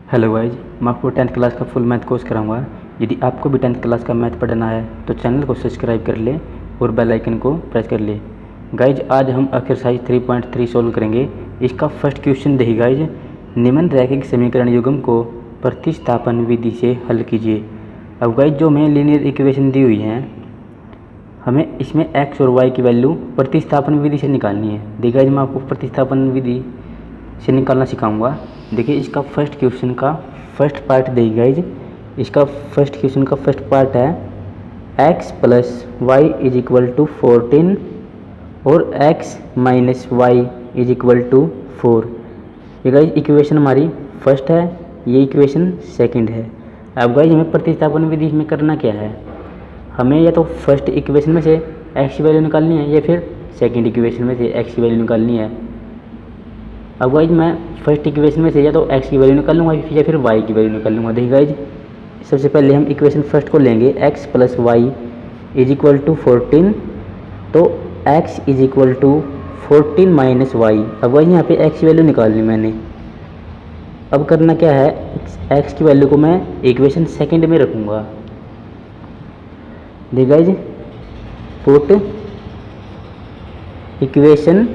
Hello guys, मैं आपको 10th class का फुल मैथ कोर्स कराऊंगा। यदि आपको भी 10th क्लास का मैथ पढ़ना है तो चैनल को सब्सक्राइब कर ले और बेल आइकन को प्रेस कर ले। गाइज, आज हम एक्सरसाइज 3.3 सोल्व करेंगे। इसका फर्स्ट क्वेश्चन देखिए गाइज, निम्न रैखिक समीकरण युग्म को प्रतिस्थापन विधि से हल कीजिए। अब गाइज, जो हमें लीनियर इक्वेशन दी हुई है, हमें इसमें एक्स और वाई की वैल्यू प्रतिस्थापन विधि से निकालनी है। देखिए गाइज, मैं आपको प्रतिस्थापन विधि से निकालना सिखाऊंगा। देखिए, इसका फर्स्ट क्वेश्चन का फर्स्ट पार्ट देखिए गाइज, इसका फर्स्ट क्वेश्चन का फर्स्ट पार्ट है x plus y is equal to 14 और x minus y is equal to 4। ये गाइज इक्वेशन हमारी फर्स्ट है, ये इक्वेशन सेकंड है। अब गाइज, हमें प्रतिस्थापन विधि में करना क्या है, हमें या तो फर्स्ट इक्वेशन में से x की वैल्यू निकालनी है या फिर सेकंड इक्वेशन में से x की वैल्यू निकालनी है। अब गाइज, मैं फर्स्ट इक्वेशन में से या तो x की वैल्यू निकाल लूँगा या फिर y की वैल्यू निकाल लूँगा। देखिए गाइज, सबसे पहले हम इक्वेशन फर्स्ट को लेंगे, x plus y is equal to 14, तो x is equal to 14 minus y. अब गाइज, यहाँ पे x की वैल्यू निकालनी मैंने। अब करना क्या है, x की वैल्यू को मैं इक्वेशन सेकंड में रखूँगा। देखिए guys, put equation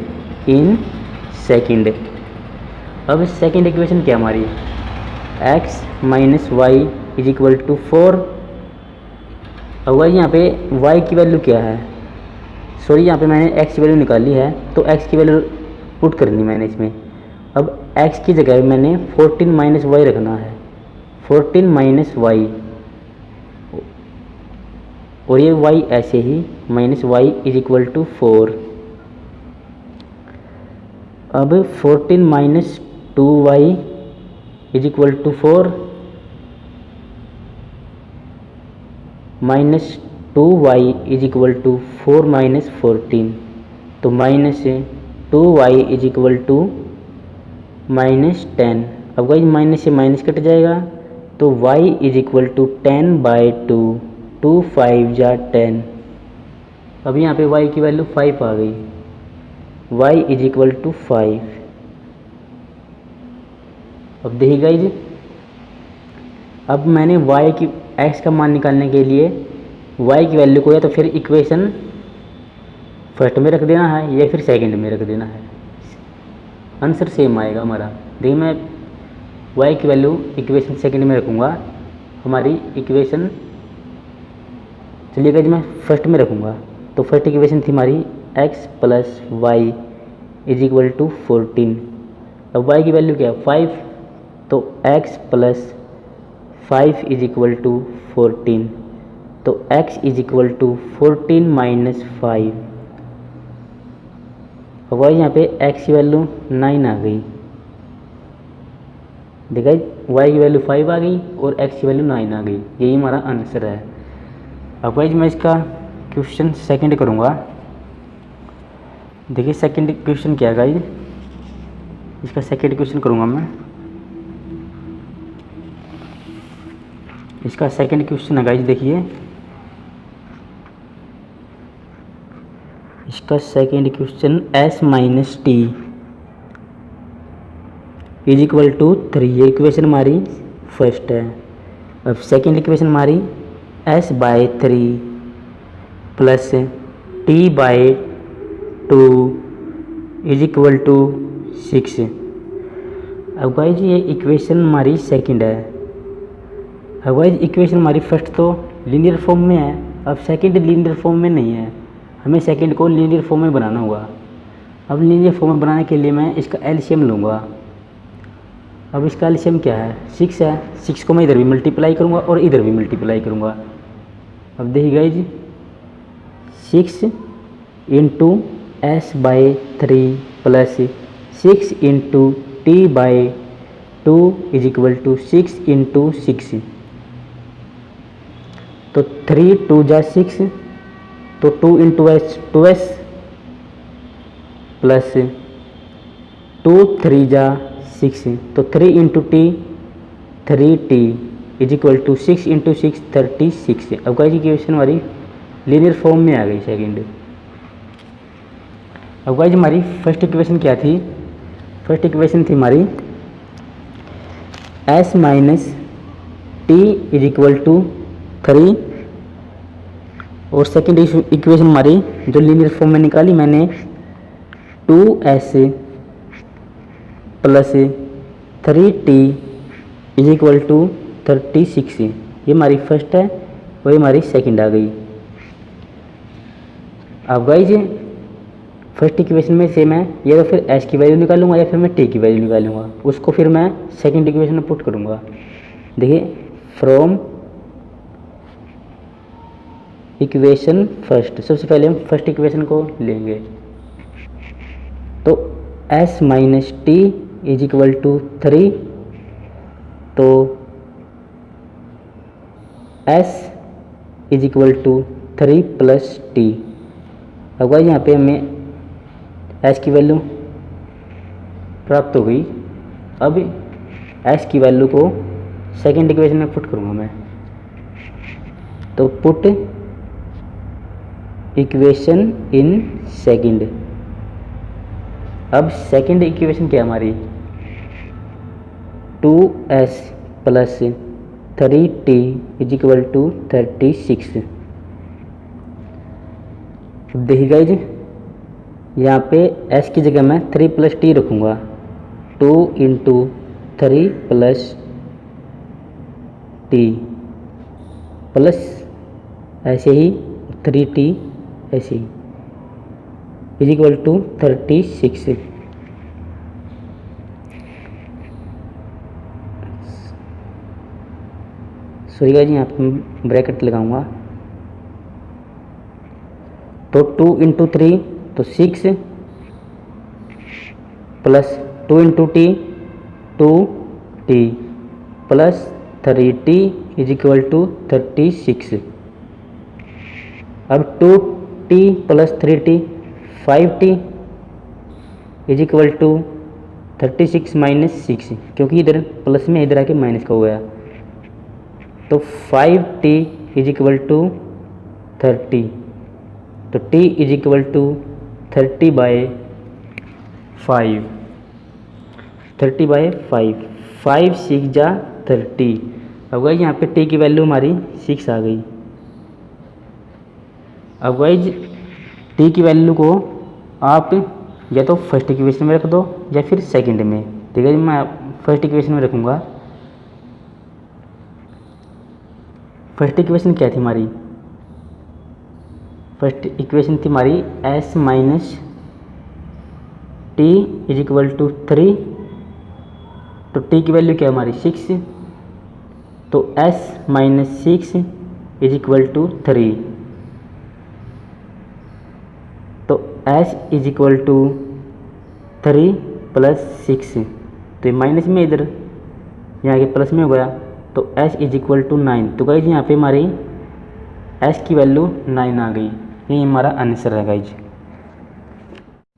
in second. अब सेकंड इक्वेशन क्या हमारी, x minus y is equal to 4। अब गाइस, यहाँ पे y की वैल्यू क्या है, सॉरी यहाँ पे मैंने x की वैल्यू निकाली है, तो x की वैल्यू पुट करनी मैंने इसमें। अब x की जगह मैंने 14 माइनस वाई रखना है, 14 माइनस वाई, और ये y ऐसे ही minus y is equal to 4। अब 14 minus 2y is equal to 4 minus 2y is equal to 4 minus 14, तो minus 2y is equal to minus 10। अब गाइस, माइनस से माइनस कट जाएगा, तो y इज इक्वल टू 10/2, 2 5 जा 10। अब यहाँ पे y की वैल्यू 5 आ गई, y इज इक्वल टू 5। अब देखिए गाइज, अब मैंने y की x का मान निकालने के लिए y की वैल्यू को या तो फिर इक्वेशन फर्स्ट में रख देना है या फिर सेकंड में रख देना है, आंसर सेम आएगा हमारा। देखिए, मैं y की वैल्यू इक्वेशन सेकंड में रखूँगा, हमारी इक्वेशन, चलिए गाइज मैं फर्स्ट में रखूँगा। तो फर्स्ट इक्वेशन थी हमारी x plus y is equal to 14। अब y की वैल्यू क्या है, 5, तो x plus 5 is equal to 14, तो x is equal to 14 minus 5। अब यहाँ पे x की वैल्यू 9 आ गई। देखा, y की वैल्यू 5 आ गई और x की वैल्यू 9 आ गई, यही हमारा आंसर है। अब गाइज, मैं इसका क्वेश्चन सेकंड करूँगा। देखिए, सेकंड क्वेश्चन क्या है गाइज, इसका सेकंड क्वेश्चन करूँगा मैं। इसका सेकंड क्वेश्चन है गाइज, देखिए इसका second question s minus t is equal to 3। ये इक्वेशन हमारी फर्स्ट है। अब सेकंड इक्वेशन हमारी s by 3 plus t by 2 is equal to 6। अब गाइज, ये इक्वेशन हमारी सेकंड है। अब गाइज, इक्वेशन हमारी फर्स्ट तो लीनियर फॉर्म में है, अब सेकंड लीनियर फॉर्म में नहीं है, हमें सेकंड को लीनियर फॉर्म में बनाना होगा। अब लीनियर फॉर्म में बनाने के लिए मैं इसका एलसीएम लूँगा। अब इसका एलसीएम क्या है, 6 है, 6 को मैं इधर भी मल्टीप्लाई करूँगा और इधर भी मल्टीप्लाई करूँगा। अब देखिए guys, 6 into s by 3 plus 6 into t by 2 is equal to 6 into 6, तो 3 2 जा 6, तो 2 इंटू एस 2s प्लस 2 3 जा 6, तो 3 into t 3t is equal to 6 into 6 36। अब गाइस, इक्वेशन हमारी लीनियर फॉर्म में आ गई सेकंड। अब गाइस, हमारी फर्स्ट इक्वेशन क्या थी, फर्स्ट इक्वेशन थी हमारी s minus t is equal to 3, और सेकेंड इक्वेशन हमारी जो लीनियर फॉर्म में निकाली मैंने 2s plus 3t is equal to 36, ये हमारी फर्स्ट है और ये हमारी सेकंड आ गई। अब गाइज फर्स्ट इक्वेशन में से मैं या तो फिर s की वैल्यू निकालूंगा या फिर मैं t की वैल्यू निकालूंगा, उसको फिर मैं सेकंड इक्वेशन में पुट करूंगा। देखिए फ्रॉम इक्वेशन फर्स्ट, सबसे पहले हम फर्स्ट इक्वेशन को लेंगे। तो s minus t is equal to 3, तो s is equal to 3 plus t. अब यहाँ पे हमें s की वैल्यू प्राप्त हो गई। अब s की वैल्यू को सेकेंड इक्वेशन में पुट करूँगा मैं। तो पुट इक्वेशन इन सेकंड। अब सेकंड इक्वेशन क्या हमारी 2s plus 3t is equal to 36। देखिए गाइज यहाँ पे s की जगह मैं 3 प्लस टी रखूँगा। 2 इंटू 3 प्लस टी प्लस ऐसे ही 3t ऐसे ही is equal to 36। Sorry guys यहाँ पे ब्रैकेट लगाऊंगा। तो 2 इंटू 3 तो 6 plus 2 into t 2t plus 3t is equal to 36। अब 2t plus 3t 5t is equal to 36 minus 6, क्योंकि इधर प्लस में इधर आके माइनस का हो गया। तो 5t इज इक्वल टू 30, तो t is equal to 30 by 5, 30 by 5, 5 6 जा 30। अब गाइज यहाँ पे t की वैल्यू हमारी 6 आ गई। अब गाइज t की वैल्यू को आप या तो फर्स्ट इक्वेशन में रख दो या फिर सेकंड में। ठीक है, मैं फर्स्ट इक्वेशन में रखूँगा। फर्स्ट इक्वेशन क्या थी हमारी? फर्स्ट इक्वेशन थी हमारी s minus t is equal to 3, तो t की वैल्यू क्या है हमारी 6, तो s minus 6 is equal to 3, तो s is equal to 3 plus 6, तो ये माइनस में इधर यहाँ के प्लस में हो गया, तो s इज इक्वल टू 9। तो गाइज यहाँ पे हमारी s की वैल्यू 9 आ गई। ये हमारा आंसर है गाइज।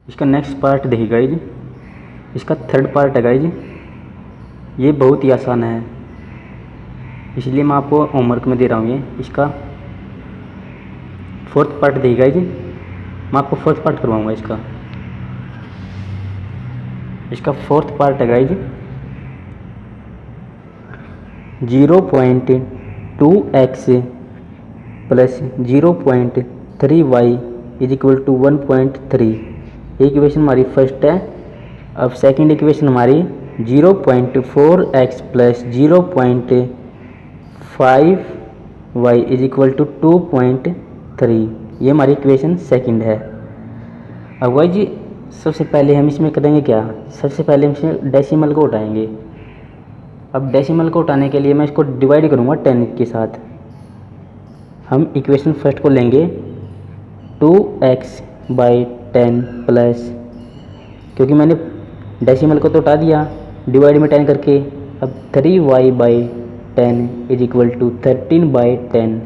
इसका नेक्स्ट पार्ट देखिए गाइज, इसका थर्ड पार्ट है गाइज। ये बहुत ही आसान है, इसलिए मैं आपको होमवर्क में दे रहा हूँ। ये इसका फोर्थ पार्ट देखिए गाइज, मैं आपको फोर्थ पार्ट करवाऊँगा। इसका फोर्थ पार्ट है guys 0.2x plus 0.3y is equal to 1.3। ये इक्वेशन हमारी फर्स्ट है। अब सेकंड इक्वेशन हमारी 0.4x plus 0.5y is equal to 2.3। ये हमारी इक्वेशन सेकंड है। अब भाई जी सबसे पहले हम इसमें करेंगे क्या, सबसे पहले हम इसमें डेसिमल को उठाएंगे। अब डेसिमल को उठाने के लिए मैं इसको डिवाइड करूँगा 10 के साथ। हम इक्वेशन फर्स्ट को लेंगे 2x बाई 10 प्लस, क्योंकि मैंने डेसिमल को तो उठा दिया डिवाइड में 10 करके। अब 3y by 10 is equal to 13 by 10।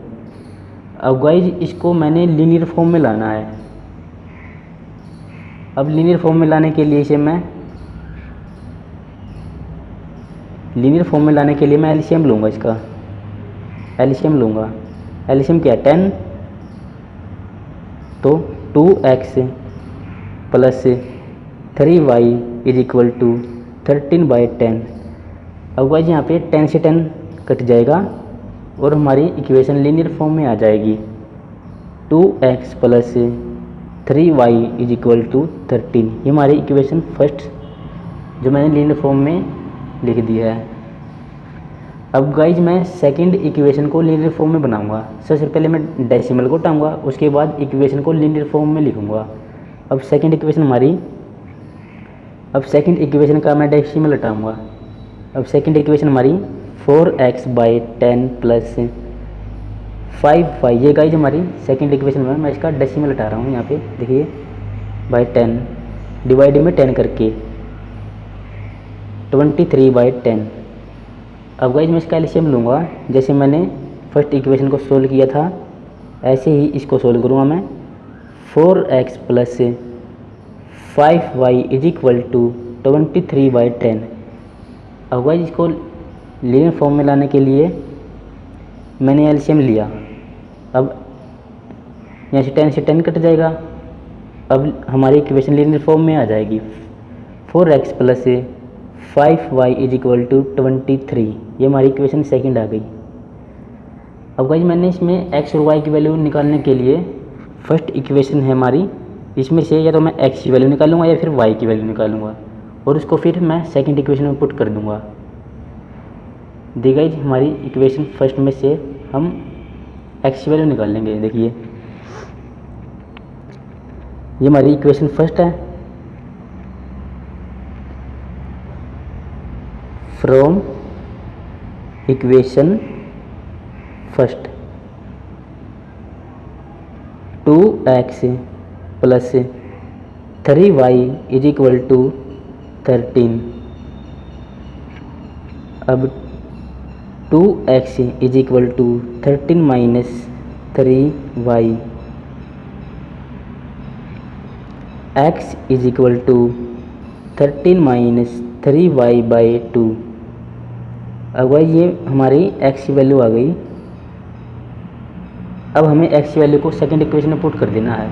अब गाइज इसको मैंने लीनियर फॉर्म में लाना है। अब लीनियर फॉर्म में लाने के लिए इसे मैं एलसीएम लूँगा। इसका एलसीएम लूँगा। एलसीएम क्या है 10, तो 2x plus 3y is equal to 13 by 10 अब गाइस यहाँ पे 10 से 10 कट जाएगा और हमारी इक्वेशन लीनियर फॉर्म में आ जाएगी। 2x plus 3y is equal to 13। ये हमारी इक्वेशन फर्स्ट जो मैंने लीनियर फॉर्म में लिख दिया है। अब गाइज मैं सेकंड इक्वेशन को लीनियर फॉर्म में बनाऊंगा। सबसे पहले मैं डेसिमल को हटाऊंगा, उसके बाद इक्वेशन को लीनियर फॉर्म में लिखूंगा। अब सेकंड इक्वेशन का मैं डेसिमल हटाऊंगा। अब सेकंड इक्वेशन हमारी 4x/10 प्लस 5y, ये गाइज हमारी सेकंड इक्वेशन में मैं इसका डेसिमल हटा रहा हूँ। यहाँ पे देखिए /10 डिवाइड में 10 करके 23/10। अब गाइज मैं इसका एलसीएम लूँगा। जैसे मैंने फर्स्ट इक्वेशन को सोल्व किया था ऐसे ही इसको सोल्व करूँगा मैं। 4x plus 5y is equal to 23/10। अब गाइज इसको लीनियर फॉर्म में लाने के लिए मैंने एलसीएम लिया। अब यहाँ से 10 से 10 कट जाएगा। अब हमारी इक्वेशन लीनियर फॉर्म में आ जाएगी। 4x plus 5y is equal to 23। ये हमारी इक्वेशन सेकंड आ गई। अब गाइज मैंने इसमें x और y की वैल्यू निकालने के लिए फर्स्ट इक्वेशन है हमारी, इसमें से या तो मैं x की वैल्यू निकालूंगा या फिर y की वैल्यू निकालूंगा और उसको फिर मैं सेकंड इक्वेशन में पुट कर दूंगा। दी गाइज हमारी इक्वेशन फर्स्ट में से हम x की वैल्यू निकाल लेंगे। देखिए ये हमारी इक्वेशन फर्स्ट है। From equation first 2x plus 3y is equal to 13। अब 2x is equal to 13 minus 3y, x is equal to 13 minus 3y/2। अब ये हमारी x की वैल्यू आ गई। अब हमें x की वैल्यू को सेकंड इक्वेशन में पुट कर देना है।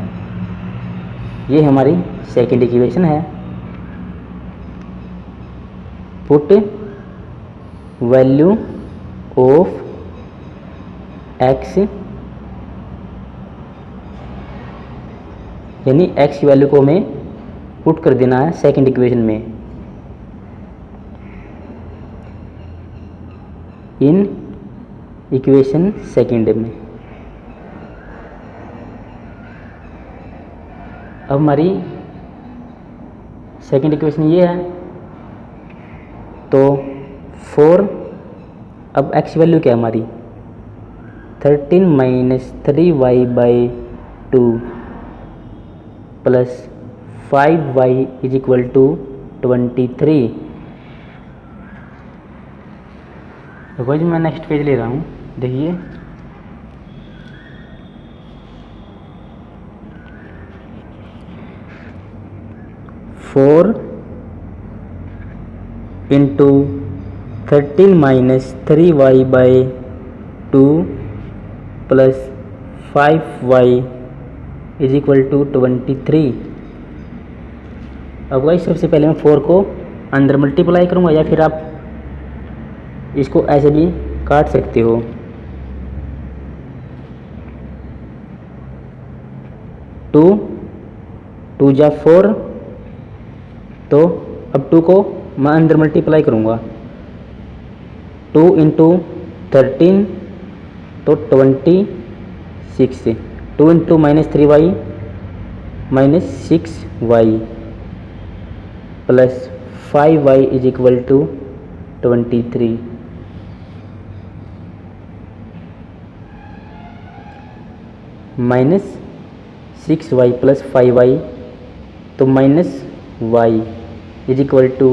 ये हमारी सेकंड इक्वेशन है। पुट वैल्यू ऑफ x, यानी x की वैल्यू को हमें पुट कर देना है सेकंड इक्वेशन में। इन इक्वेशन सेकंड में अब हमारी सेकंड इक्वेशन ये है। तो 4, अब x की वैल्यू क्या है हमारी 13 minus 3y/2 plus 5y is equal to 23। तो भाई मैं नेक्स्ट पेज ले रहा हूँ। देखिए four into 13 minus 3y/2 plus 5y is equal to 23। अब भाई सबसे पहले मैं 4 को अंदर मल्टीप्लाई करूँगा या फिर आप इसको ऐसे भी काट सकते हो। टू जा 4, तो अब 2 को मैं अंदर मल्टीप्लाई करूँगा। 2 इंटू 13 तो 26। 2 into minus 3y minus 6y plus 5y is equal to 23। Minus 6y plus 5y तो minus y is equal to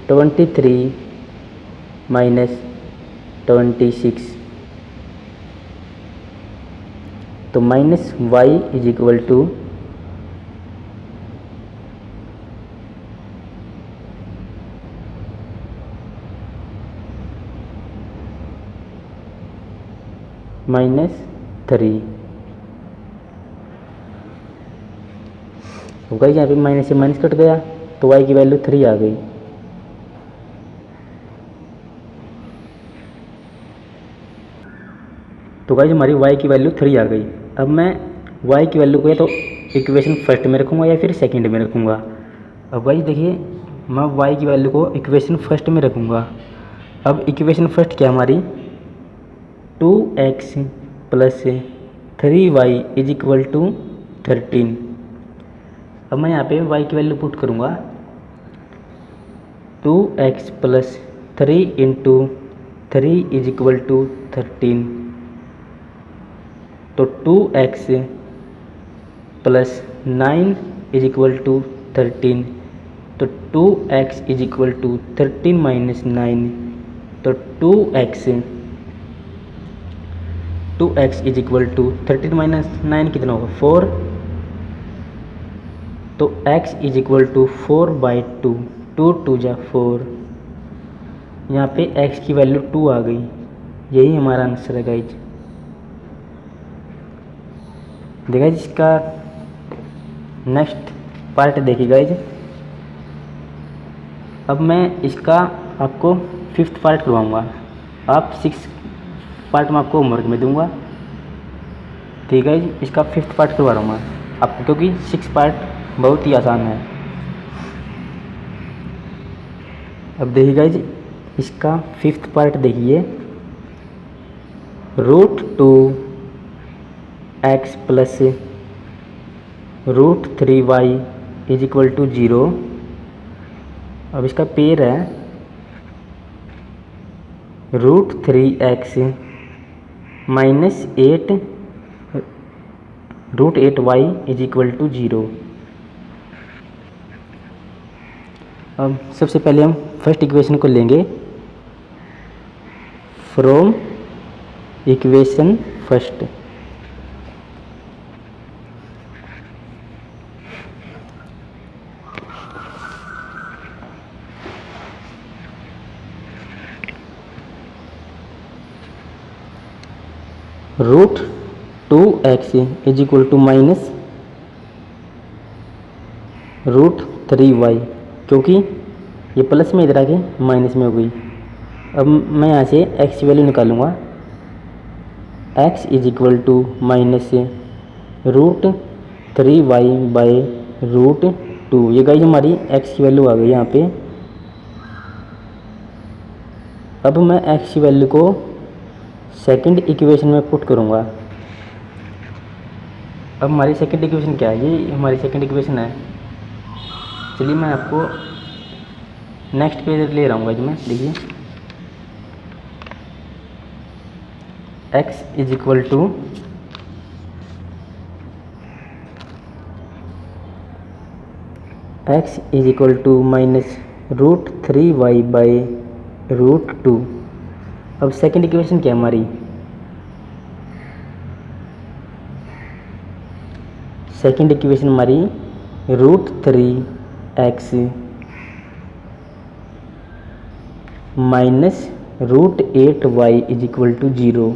23 minus 26। तो minus y is equal to -3। तो गाइस यहाँ पे माइनस से माइनस कट गया तो y की वैल्यू 3 आ गई। तो गाइज हमारी y की वैल्यू 3 आ गई। अब मैं y की वैल्यू को या तो इक्वेशन फर्स्ट में रखूँगा या फिर सेकंड में रखूँगा। अब गाइज देखिए, मैं y की वैल्यू को इक्वेशन फर्स्ट में रखूँगा। अब इक्वेशन फर्स्ट क्या हमारी 2x plus 3y is equal to 13। अब मैं यहाँ पे y की वैल्यू पुट करूँगा 2x plus 3 into 3 is equal to 13। तो 2x plus 9 is equal to 13। तो 2x is equal to 13 minus 9। तो 2x is equal to 13 minus 9 कितना होगा 4। तो x इज इक्वल टू 4/2। 2 2 जा 4। यहाँ पे x की वैल्यू 2 आ गई। यही हमारा आंसर है गाइज। देखा इसका नेक्स्ट पार्ट देखिए गाइज। अब मैं इसका आपको 5th पार्ट करवाऊँगा। आप 6 पार्ट मैं आपको होमवर्क में दूंगा, ठीक है जी। इसका 5th पार्ट करवा रहा हूँ मैं आपको, क्योंकि 6 पार्ट बहुत ही आसान है। अब देखिएगा जी, इसका 5th पार्ट देखिए। √2x plus √3y is equal to 0। अब इसका पेयर है √3x minus 8 √8y is equal to 0। अब सबसे पहले हम फर्स्ट इक्वेशन को लेंगे from equation first. √2x is equal to minus √3y, क्योंकि ये प्लस में इधर आके माइनस में हो गई। अब मैं यहाँ से x की वैल्यू निकालूंगा। x is equal to minus √3y/√2। ये गाइस हमारी x की वैल्यू आ गई यहाँ पे। अब मैं x की वैल्यू को सेकंड इक्वेशन में पुट करूँगा। अब हमारी सेकंड इक्वेशन क्या है? ये हमारी सेकंड इक्वेशन है। चलिए मैं आपको नेक्स्ट पेज ले रहा हूँ इसमें। देखिए x is equal to minus √3y/√2। अब सेकंड इक्वेशन क्या है हमारी? सेकंड इक्वेशन हमारी √3x minus √8y is equal to 0।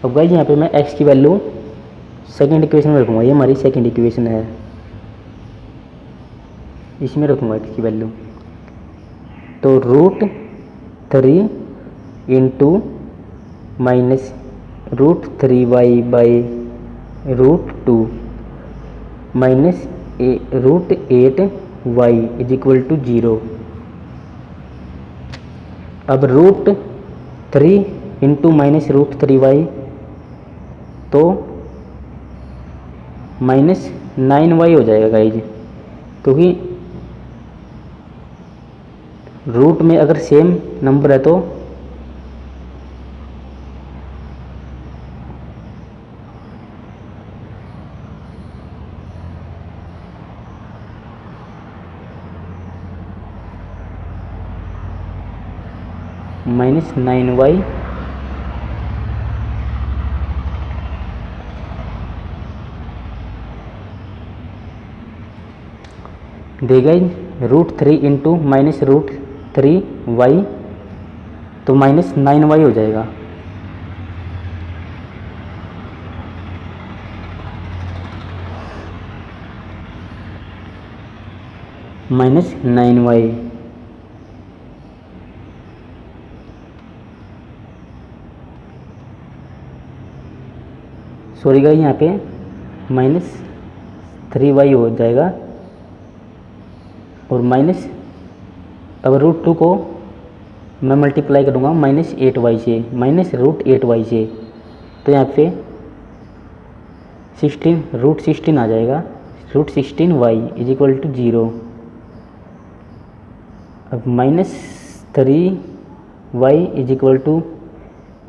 अब गाइस यहाँ पे मैं x की वैल्यू सेकंड इक्वेशन में रखूँगा। ये हमारी सेकंड इक्वेशन है, इसमें रखूँगा x की वैल्यू। तो √3 into minus √3y/√2 minus √8y is equal to 0। अब √3 इंटू माइनस √3y तो माइनस 9y हो जाएगा गाइज, क्योंकि रूट में अगर सेम नंबर है तो माइनस 9y देगा। √3 इंटू माइनस √3y तो माइनस 9y हो जाएगा। Minus 9y। सॉरी गाइस, यहाँ पे -3y हो जाएगा और माइनस, अब √2 को मैं मल्टीप्लाई करूँगा -8y से, -√8y से, तो यहाँ पे 16 आ जाएगा, √16y इज इक्वल टू 0। अब -3y इज इक्वल टू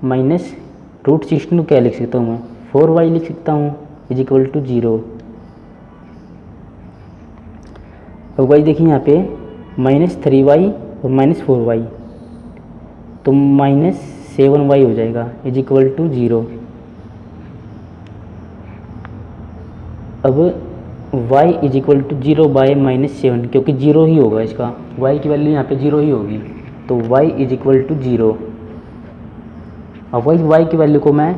-√16 क्या लिख सकता हूँ मैं, 4y लिख सकता हूँ इज इक्वल टू 0। अब भाई देखिए यहाँ पे -3y और -4y, तो -7y हो जाएगा इज इक्वल टू 0। अब y is equal to 0 by -7, क्योंकि 0 ही होगा इसका, y की वैल्यू यहाँ पे 0 ही होगी, तो y इज इक्वल टू 0। अब वही y की वैल्यू को मैं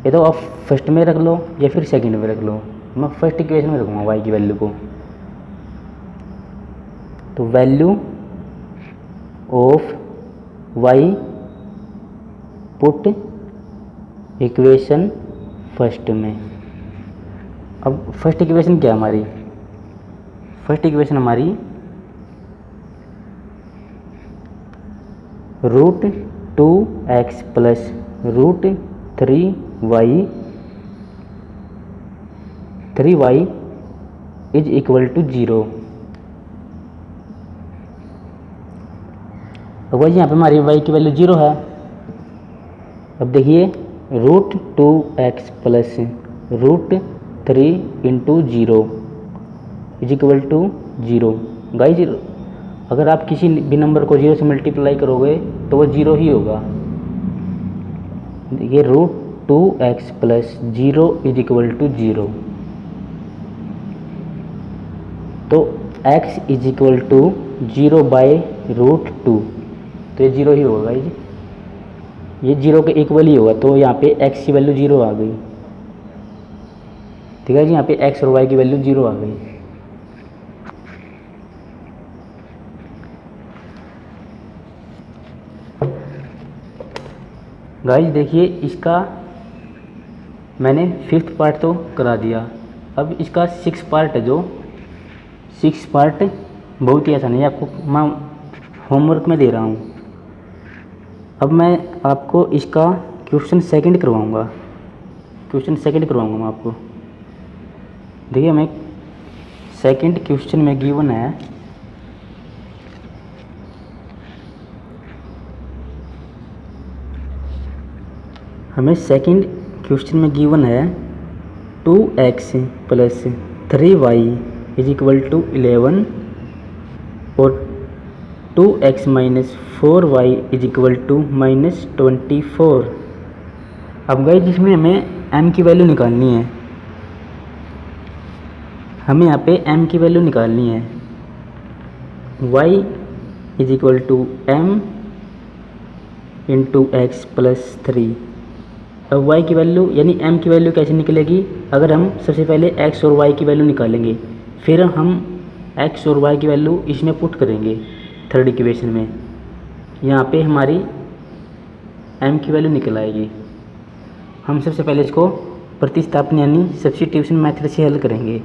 या तो आप फर्स्ट में रख लो या फिर सेकंड में रख लो, मैं फर्स्ट इक्वेशन में रखूँगा y की वैल्यू को। तो value of y put equation first में। अब फर्स्ट इक्वेशन क्या हमारी, फर्स्ट इक्वेशन हमारी √2x plus √3y is equal to 0। अब वही यहाँ पे हमारी y की वैल्यू 0 है। अब देखिए √2x plus √3 into 0 is equal to 0। Guys अगर आप किसी भी नंबर को 0 से मल्टीप्लाई करोगे तो वो 0 ही होगा। देखिए √2x plus 0 is equal to 0, तो x is equal to 0 by √2, तो ये 0 ही होगा गाइज, ये 0 के इक्वल ही होगा, तो यहाँ पे x की वैल्यू 0 आ गई। ठीक है जी, यहाँ पे x और y की वैल्यू 0 आ गई। गाइज देखिए इसका मैंने 5th पार्ट तो करा दिया, अब इसका 6th पार्ट है, जो 6th पार्ट बहुत ही आसान है, आपको मैं होमवर्क में दे रहा हूँ। अब मैं आपको इसका क्वेश्चन सेकंड करवाऊँगा मैं आपको। देखिए हमें सेकंड क्वेश्चन में गिवन है है 2x plus 3y is equal to 11 और 2x minus 4y is equal to -24। अब गाइस इसमें हमें m की वैल्यू निकालनी है, हमें यहाँ पे m की वैल्यू निकालनी है। y is equal to m into x plus 3। अब y की वैल्यू यानी m की वैल्यू कैसे निकलेगी, अगर हम सबसे पहले x और y की वैल्यू निकालेंगे, फिर हम x और y की वैल्यू इसमें पुट करेंगे थर्ड इक्वेशन में, यहाँ पे हमारी m की वैल्यू निकल आएगी। हम सबसे पहले इसको प्रतिस्थापन यानी सब्स्टिट्यूशन मेथड से हल करेंगे।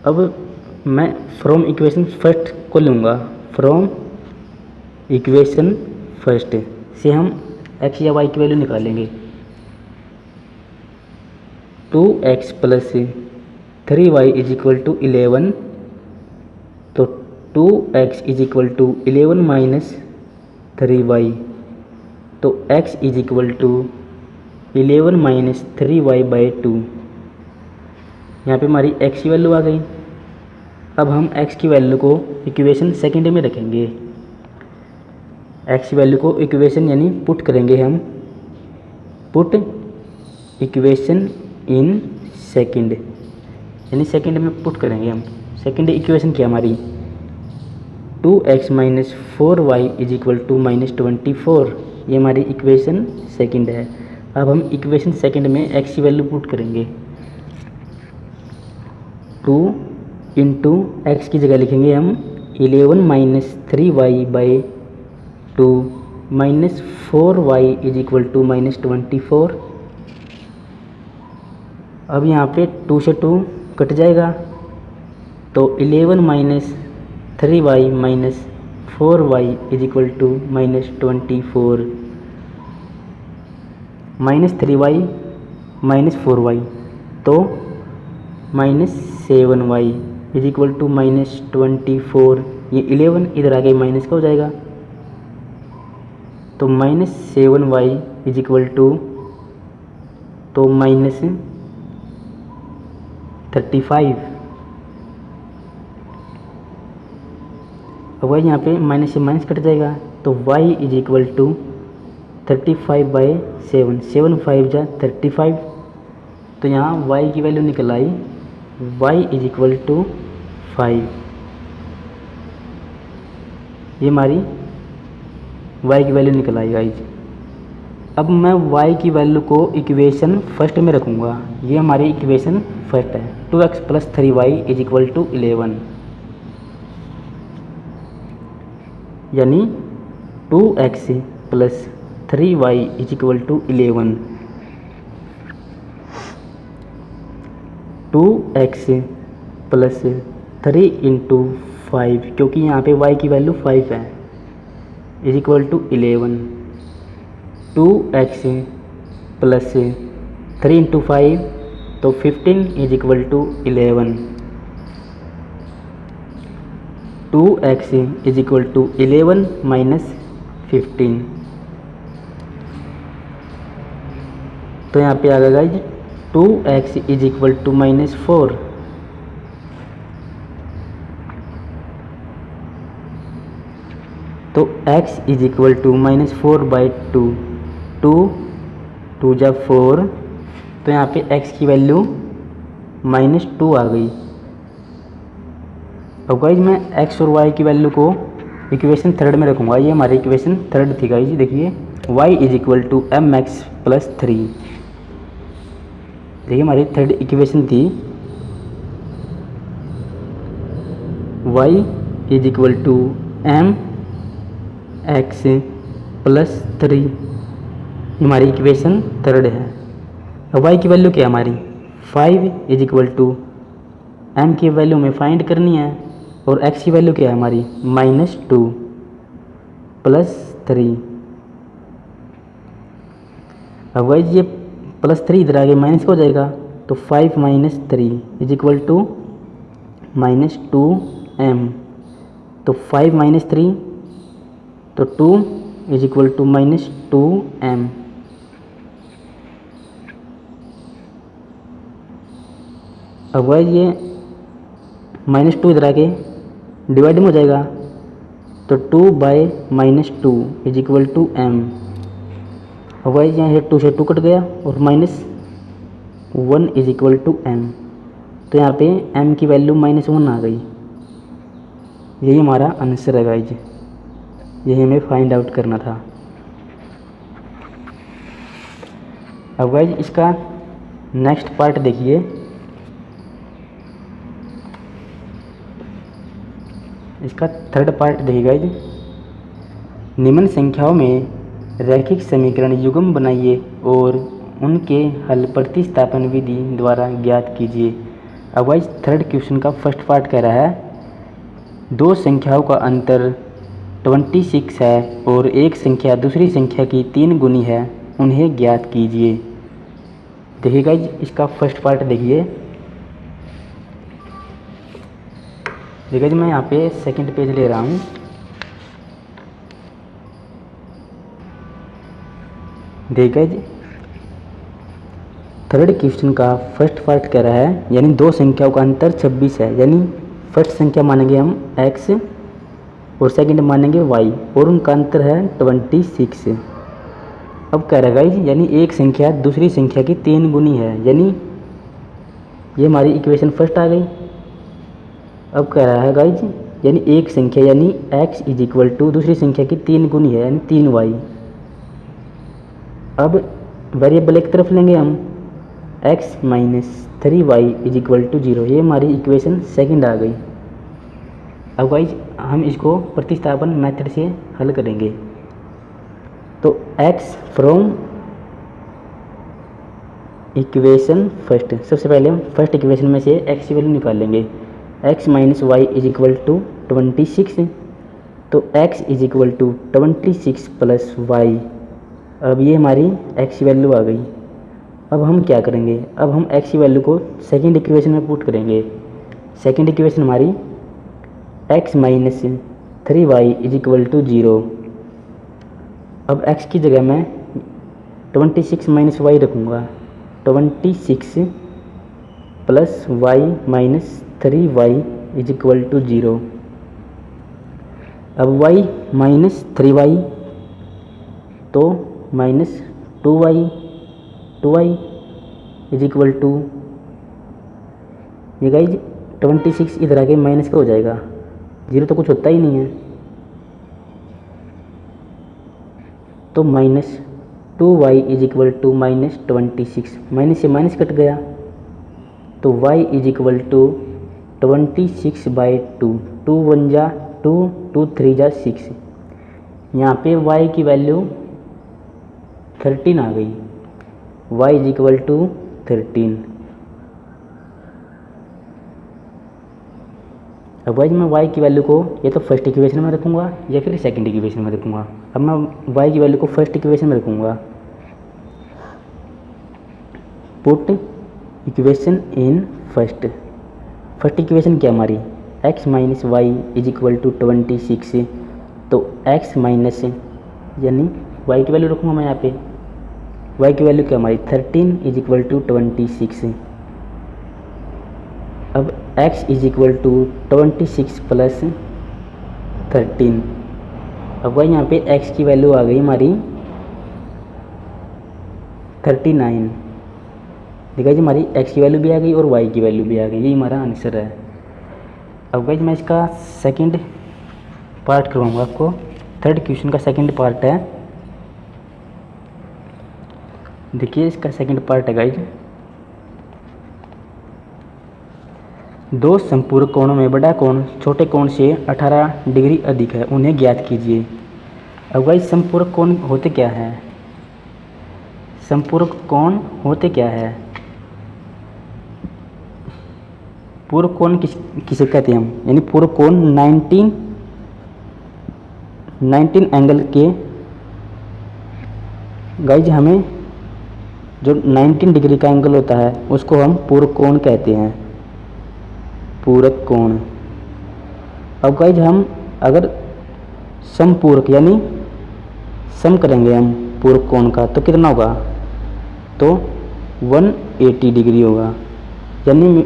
अब मैं फ्रॉम इक्वेशन फर्स्ट को लूँगा, फ्रॉम इक्वेशन फर्स्ट से हम x या y की वैल्यू निकालेंगे। 2x plus 3y is equal to 11, तो 2x is equal to 11 minus 3y, तो x is equal to 11 minus 3y by 2। यहाँ पे हमारी x की वैल्यू आ गई। अब हम x की वैल्यू को इक्वेशन सेकंड में रखेंगे, x की वैल्यू को इक्वेशन यानी पुट करेंगे हम, पुट इक्वेशन इन सेकंड यानी सेकंड में पुट करेंगे हम। सेकंड इक्वेशन क्या हमारी 2x minus 4y is equal to -24, ये हमारी इक्वेशन सेकंड है। अब हम इक्वेशन सेकंड में x की वैल्यू पुट करेंगे, 2 इंटू एक्स की जगह लिखेंगे हम 11 minus 3y by 2 minus 4y is equal to -24। अब यहाँ पे 2 से 2 कट जाएगा, तो 11 minus 3y minus 4y is equal to minus 24, minus 3y minus 4y तो minus 7y is equal to minus 24। ये 11 इधर आगे माइनस का हो जाएगा, तो minus 7y is equal to तो माइनस 35। अब y यहाँ पे माइनस से माइनस कट जाएगा, तो y इज इक्वल टू 35/7, 7 5 जा 35। तो यहाँ y की वैल्यू निकल आई, y इज इक्वल टू 5। ये हमारी y की वैल्यू निकल आई गाइज। अब मैं y की वैल्यू को इक्वेशन फर्स्ट में रखूँगा। ये हमारी इक्वेशन फर्स्ट है, 2x plus 3y is equal to 11, यानी 2x plus 3y is equal to 11। 2x plus 3 into 5, क्योंकि यहाँ पे y की वैल्यू 5 है, is equal to 11। 2x plus 3 into 5 तो 15 is equal to 11। 2x is equal to 11 minus 15, तो यहाँ पे आ गया guys 2x is equal to minus 4। तो x is equal to minus 4/2, 2 जा 4, तो यहाँ पे x की वैल्यू -2 आ गई। अब गाइज मैं x और y की वैल्यू को इक्वेशन थर्ड में रखूँगा। ये हमारी इक्वेशन थर्ड थी गाइज, देखिए y is equal to mx plus 3। देखिए हमारी थर्ड इक्वेशन थी y is equal to mx plus 3, हमारी इक्वेशन थर्ड है। अब y की वैल्यू क्या है हमारी 5 इज इक्वल टू m की वैल्यू में फाइंड करनी है, और x की वैल्यू क्या है हमारी -2 प्लस 3। अब गाइस ये प्लस 3 इधर आगे माइनस हो जाएगा, तो 5 minus 3 is equal to -2m। तो 5 माइनस 3 तो 2 इज इक्वल टू -2m। अब गाइस ये -2 इधर आके डिवाइड में हो जाएगा, तो 2/-2 इज इक्वल टू m। अब गाइस यहाँ से 2 से 2 कट गया और -1 इज इक्वल टू m, तो यहाँ पे m की वैल्यू -1 आ गई। यही हमारा आंसर है गाइज, यही हमें फाइंड आउट करना था। अब गाइज इसका नेक्स्ट पार्ट देखिए। इसका थर्ड पार्ट देखिए गाइज, निम्न संख्याओं में रैखिक समीकरण युग्म बनाइए और उनके हल प्रतिस्थापन विधि द्वारा ज्ञात कीजिए। अब गाइज थर्ड क्वेश्चन का फर्स्ट पार्ट कह रहा है दो संख्याओं का अंतर 26 है और एक संख्या दूसरी संख्या की 3 गुनी है, उन्हें ज्ञात कीजिए। देखिए गाइज इसका फर्स्ट पार्ट देखिए। देखिए मैं यहाँ पे सेकंड पेज ले रहा हूँ। देखिए थर्ड क्वेश्चन का फर्स्ट पार्ट कह रहा है यानी दो संख्याओं का अंतर 26 है, यानी फर्स्ट संख्या मानेंगे हम x और सेकंड मानेंगे y और उनका अंतर है 26। अब कह रहा है गाइज यानी एक संख्या दूसरी संख्या की 3 गुनी है, यानी ये हमारी इक्वेशन फर्स्ट आ गई। अब कह रहा है गाइज यानी एक संख्या यानी x इज इक्वल टू दूसरी संख्या की 3 गुनी है यानी 3y। अब वेरिएबल एक तरफ लेंगे हम x minus 3y is equal to 0, ये हमारी इक्वेशन सेकंड आ गई। अब गाइज हम इसको प्रतिस्थापन मेथड से हल करेंगे। तो x फ्रॉम इक्वेशन फर्स्ट, सबसे पहले हम फर्स्ट इक्वेशन में से एक्स की वैल्यू निकालेंगे। X minus y is equal to 26, तो x is equal to 26 plus y. अब ये हमारी x की वैल्यू आ गई। अब हम क्या करेंगे, अब हम x की वैल्यू को सेकेंड इक्वेशन में पुट करेंगे। सेकेंड इक्वेशन हमारी x minus 3y is equal to 0। अब x की जगह मैं 26 माइनस वाई रखूँगा, 26 plus y minus 3y is equal to 0। अब y माइनस 3y तो minus 2y is equal to, ये गाइज 26 इधर आके माइनस का हो जाएगा, 0 तो कुछ होता ही नहीं है, तो minus 2y is equal to minus 26, minus से माइनस कट गया, तो y इज इक्वल टू 26/2, 2 1 जा 2, 2 3 जा 6। यहाँ पे y की वैल्यू 13 आ गई, y इज इक्वल टू 13। अब गाइस मैं y की वैल्यू को या तो फर्स्ट इक्वेशन में रखूँगा या फिर सेकंड इक्वेशन में रखूँगा। अब मैं y की वैल्यू को फर्स्ट इक्वेशन में रखूँगा। Put equation in first equation क्या हमारी, x minus y is equal to 26, तो x माइनस यानी y की वैल्यू रखूँगा मैं यहाँ पे, y की वैल्यू क्या हमारी 13 इज इक्वल टू 26। अब x is equal to 26 plus 13। अब भाई यहाँ पे x की वैल्यू आ गई हमारी 39। देखा जी, हमारी x की वैल्यू भी आ गई और y की वैल्यू भी आ गई, यही हमारा आंसर है। अब गाइज मैं इसका सेकंड पार्ट करवाऊँगा आपको। थर्ड क्वेश्चन का सेकंड पार्ट है, देखिए इसका सेकंड पार्ट है गाइज। दो संपूरक कोणों में बड़ा कोण छोटे कोण से 18 डिग्री अधिक है, उन्हें ज्ञात कीजिए। अब गाइज संपूरक कोण होते क्या है, संपूरक कोण होते क्या है, पूरक कोण किसे कहते हैं हम, यानी पूरक कोण 19 एंगल के गाइज हमें जो 19 डिग्री का एंगल होता है उसको हम पूरक कोण कहते हैं, पूरक कोण। अब गाइज हम अगर समपूरक यानी सम करेंगे हम पूरक कोण का तो कितना होगा, तो 180 डिग्री होगा। यानी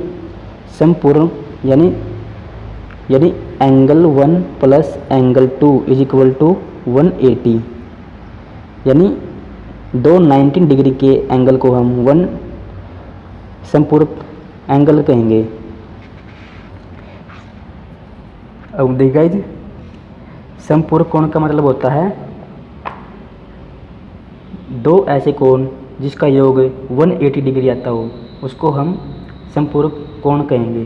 समपूरक यानी angle 1 plus angle 2 is equal to 180, यानी दो 19 डिग्री के एंगल को हम 1 समपूरक एंगल कहेंगे। अब देखिए गाइज, समपूरक कोण का मतलब होता है दो ऐसे कोण जिसका योग 180 डिग्री आता हो, उसको हम समपूरक कोण कहेंगे।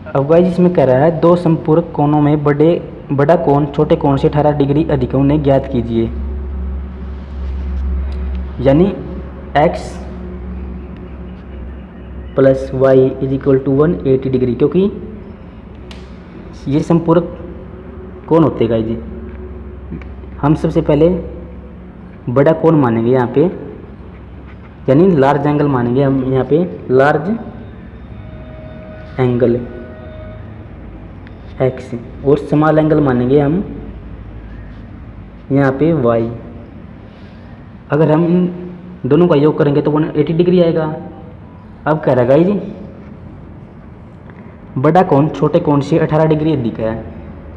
अब गाइज इसमें कह रहा है दो समपूरक कोणों में बड़ा कोण छोटे कोण से 18 डिग्री अधिक है, उन्हें ज्ञात कीजिए। यानी x plus y is equal to 180 degree, क्योंकि ये संपूरक कोण होते हैं गाइज। हम सबसे पहले बड़ा कोण मानेंगे यहाँ पे, यानी लार्ज एंगल मानेंगे हम यहाँ पे, लार्ज एंगल x, और स्मॉल एंगल मानेंगे हम यहाँ पे y। अगर हम इन दोनों का योग करेंगे तो 180 डिग्री आएगा। अब कह रहा है गाइज बड़ा कोण छोटे कोण से 18 डिग्री अधिक है,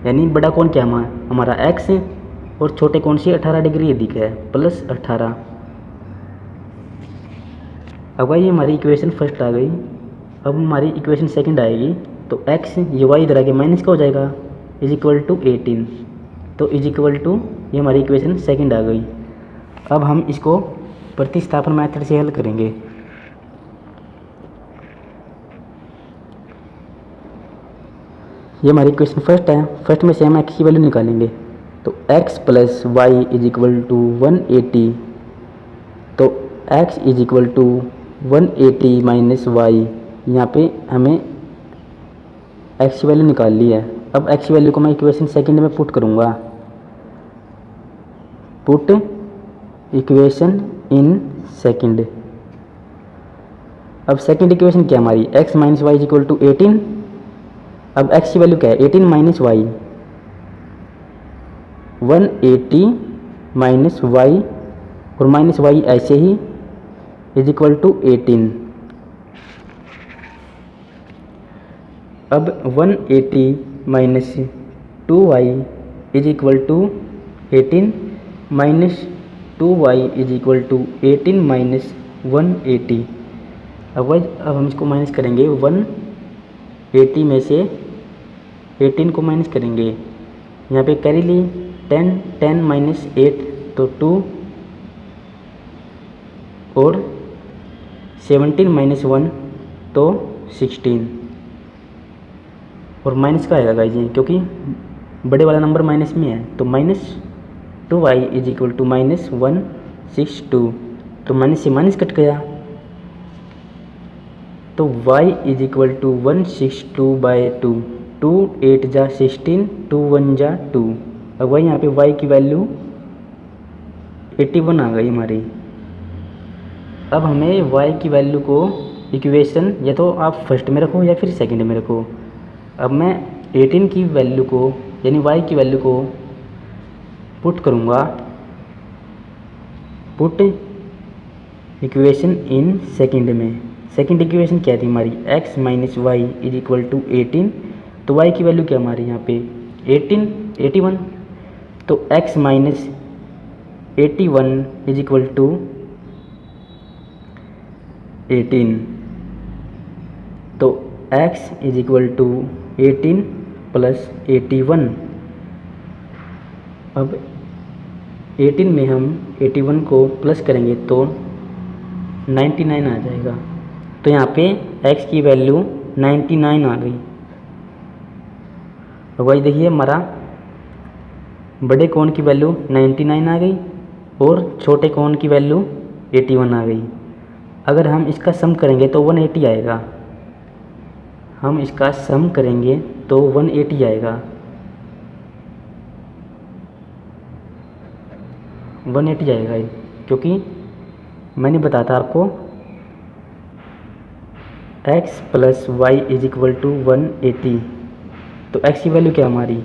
यानी बड़ा कोण क्या हमारा x है और छोटे कोण से 18 डिग्री अधिक है, प्लस 18। अब भाई हमारी इक्वेशन फर्स्ट आ गई। अब हमारी इक्वेशन सेकंड आएगी, तो x ये y इधर आके माइनस का हो जाएगा, इज इक्वल टू 18, तो इज इक्वल टू ये हमारी इक्वेशन सेकंड आ गई। अब हम इसको प्रतिस्थापन मेथड से हल करेंगे। ये हमारी इक्वेशन फर्स्ट है, फर्स्ट में से हम x की वैल्यू निकालेंगे, तो x plus y is equal to 180, तो x is equal to 180 minus y, यहाँ पे हमें x की वैल्यू निकाल ली है। अब x की वैल्यू को मैं इक्वेशन सेकंड में पुट करूँगा, पुट इक्वेशन इन सेकंड। अब सेकंड इक्वेशन क्या हमारी, x minus y is equal to 18। अब x की वैल्यू क्या है, 18 माइनस वाई, 180 माइनस वाई और माइनस वाई ऐसे ही इज इक्वल टू 18। अब 180 minus 2y is equal to 18 minus 2y is equal to 18 minus 180। अब हम इसको माइनस करेंगे, 180 में से 18 को माइनस करेंगे, यहाँ पे कैरी ली 10 माइनस 8 तो 2 और 17 माइनस 1 तो 16 और माइनस का आएगा गाइस, क्योंकि बड़े वाला नंबर माइनस में है तो minus 2y is equal to minus 162, तो माइनस से माइनस कट गया तो y is equal to 162 by 2, 2 8 जा 16, 2 1 जा 2। अब वही यहाँ पे y की वैल्यू 81 आ गई हमारी। अब हमें y की वैल्यू को इक्वेशन या तो आप फर्स्ट में रखो या फिर सेकंड में रखो। अब मैं 18 की वैल्यू को यानी y की वैल्यू को पुट करूँगा, पुट इक्वेशन इन सेकंड में। सेकंड इक्वेशन क्या थी हमारी, x minus y is equal to 18, तो y की वैल्यू क्या हमारी यहाँ पे 81, तो x minus 81 is equal to 18, तो x is equal to 18 plus 81। अब 18 में हम 81 को प्लस करेंगे तो 99 आ जाएगा, तो यहाँ पे x की वैल्यू 99 आ गई। वही देखिए हमारा बड़े कोण की वैल्यू 99 आ गई और छोटे कोण की वैल्यू 81 आ गई। अगर हम इसका सम करेंगे तो 180 आएगा, हम इसका सम करेंगे तो 180 आएगा, 180 आएगा, क्योंकि मैंने बताया था आपको x plus y is equal to 180, तो x की वैल्यू क्या हमारी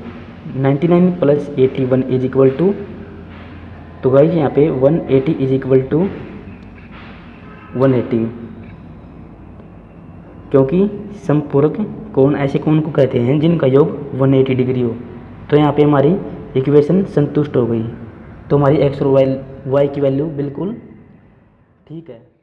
99 प्लस 81 इज इक्वल टू, तो गाइस यहाँ पे 180 इज इक्वल टू 180, क्योंकि समपूरक कोण ऐसे कोण को कहते हैं जिनका योग 180 डिग्री हो। तो यहाँ पे हमारी इक्वेशन संतुष्ट हो गई, तो हमारी x और y की वैल्यू बिल्कुल ठीक है।